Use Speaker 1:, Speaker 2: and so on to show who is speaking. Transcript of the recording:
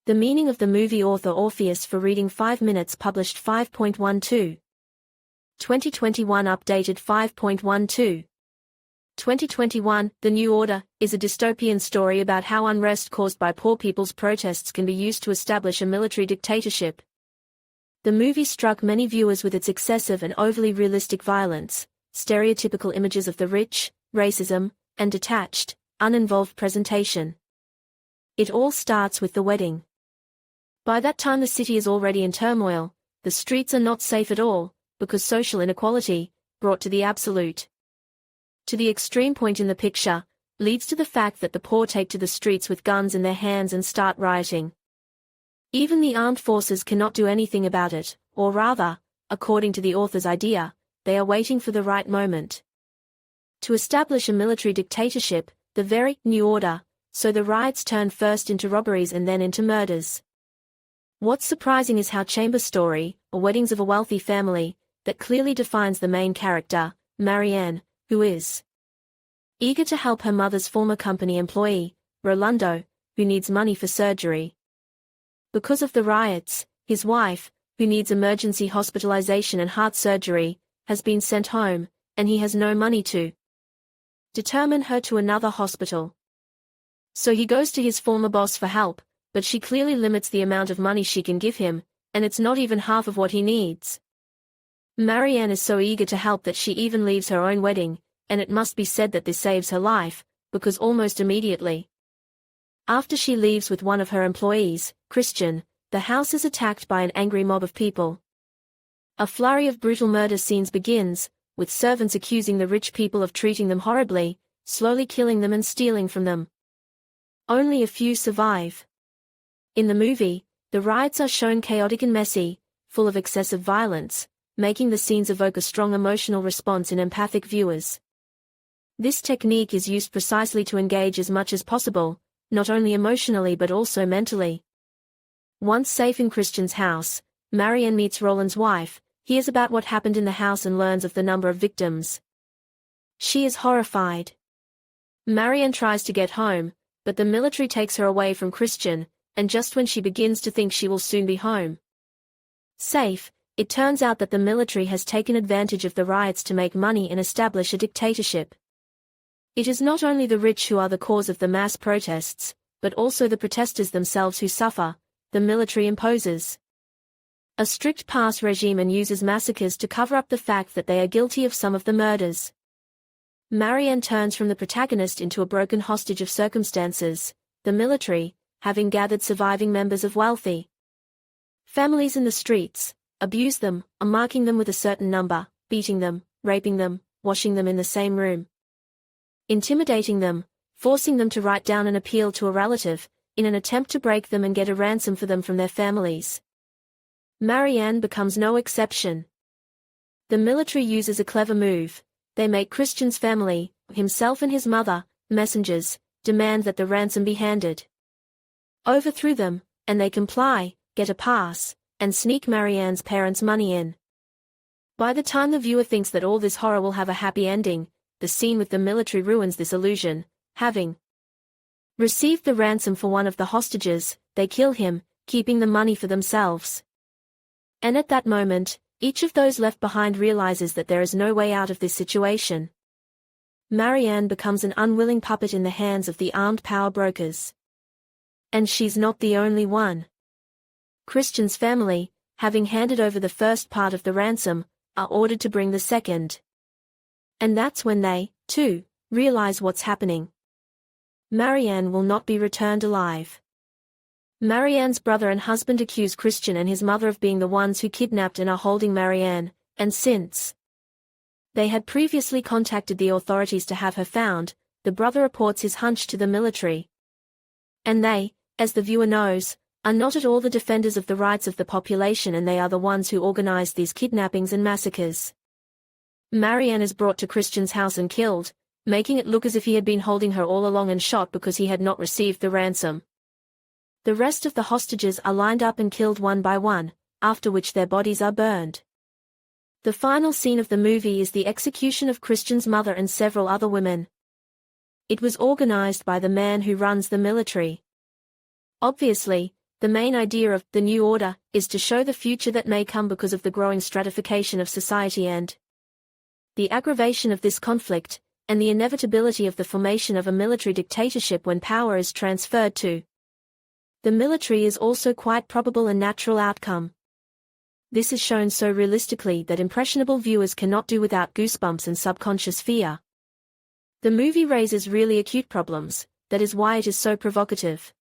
Speaker 1: The meaning of the movie author Orpheus for reading 5 minutes published 5.12. 2021 updated 5.12. 2021, The New Order, is a dystopian story about how unrest caused by poor people's protests can be used to establish a military dictatorship. The movie struck many viewers with its excessive and overly realistic violence, stereotypical images of the rich, racism, and detached, uninvolved presentation. It all starts with the wedding. By that time the city is already in turmoil, the streets are not safe at all, because social inequality, brought to the absolute, to the extreme point in the picture, leads to the fact that the poor take to the streets with guns in their hands and start rioting. Even the armed forces cannot do anything about it, or rather, according to the author's idea, they are waiting for the right moment to establish a military dictatorship, the very new order, so the riots turn first into robberies and then into murders. What's surprising is how Chamber's story, or Weddings of a Wealthy Family, that clearly defines the main character, Marianne, who is eager to help her mother's former company employee, Rolando, who needs money for surgery. Because of the riots, his wife, who needs emergency hospitalization and heart surgery, has been sent home, and he has no money to determine her to another hospital. So he goes to his former boss for help, but she clearly limits the amount of money she can give him, and it's not even half of what he needs. Marianne is so eager to help that she even leaves her own wedding, and it must be said that this saves her life, because almost immediately after she leaves with one of her employees, Christian, the house is attacked by an angry mob of people. A flurry of brutal murder scenes begins, with servants accusing the rich people of treating them horribly, slowly killing them and stealing from them. Only a few survive. In the movie, the riots are shown chaotic and messy, full of excessive violence, making the scenes evoke a strong emotional response in empathic viewers. This technique is used precisely to engage as much as possible, not only emotionally but also mentally. Once safe in Christian's house, Marianne meets Roland's wife, hears about what happened in the house and learns of the number of victims. She is horrified. Marianne tries to get home, but the military takes her away from Christian, and just when she begins to think she will soon be home safe, it turns out that the military has taken advantage of the riots to make money and establish a dictatorship. It is not only the rich who are the cause of the mass protests, but also the protesters themselves who suffer. The military imposes a strict pass regime and uses massacres to cover up the fact that they are guilty of some of the murders. Marianne turns from the protagonist into a broken hostage of circumstances, the military, having gathered surviving members of wealthy families in the streets, abuse them, marking them with a certain number, beating them, raping them, washing them in the same room, intimidating them, forcing them to write down an appeal to a relative, in an attempt to break them and get a ransom for them from their families. Marianne becomes no exception. The military uses a clever move. They make Christian's family, himself and his mother, messengers, demand that the ransom be handed over through them, and they comply, get a pass, and sneak Marianne's parents' money in. By the time the viewer thinks that all this horror will have a happy ending, the scene with the military ruins this illusion. Having received the ransom for one of the hostages, they kill him, keeping the money for themselves. And at that moment, each of those left behind realizes that there is no way out of this situation. Marianne becomes an unwilling puppet in the hands of the armed power brokers. And she's not the only one. Christian's family, having handed over the first part of the ransom, are ordered to bring the second. And that's when they, too, realize what's happening. Marianne will not be returned alive. Marianne's brother and husband accuse Christian and his mother of being the ones who kidnapped and are holding Marianne, and since they had previously contacted the authorities to have her found, the brother reports his hunch to the military. And they, as the viewer knows, are not at all the defenders of the rights of the population, and they are the ones who organized these kidnappings and massacres. Marianne is brought to Christian's house and killed, making it look as if he had been holding her all along and shot because he had not received the ransom. The rest of the hostages are lined up and killed one by one, after which their bodies are burned. The final scene of the movie is the execution of Christian's mother and several other women. It was organized by the man who runs the military. Obviously, The main idea of the New Order is to show the future that may come because of the growing stratification of society and the aggravation of this conflict, and the inevitability of the formation of a military dictatorship when power is transferred to the military is also quite probable and natural outcome. This is shown so realistically that impressionable viewers cannot do without goosebumps and subconscious fear. The movie raises really acute problems, that is why it is so provocative.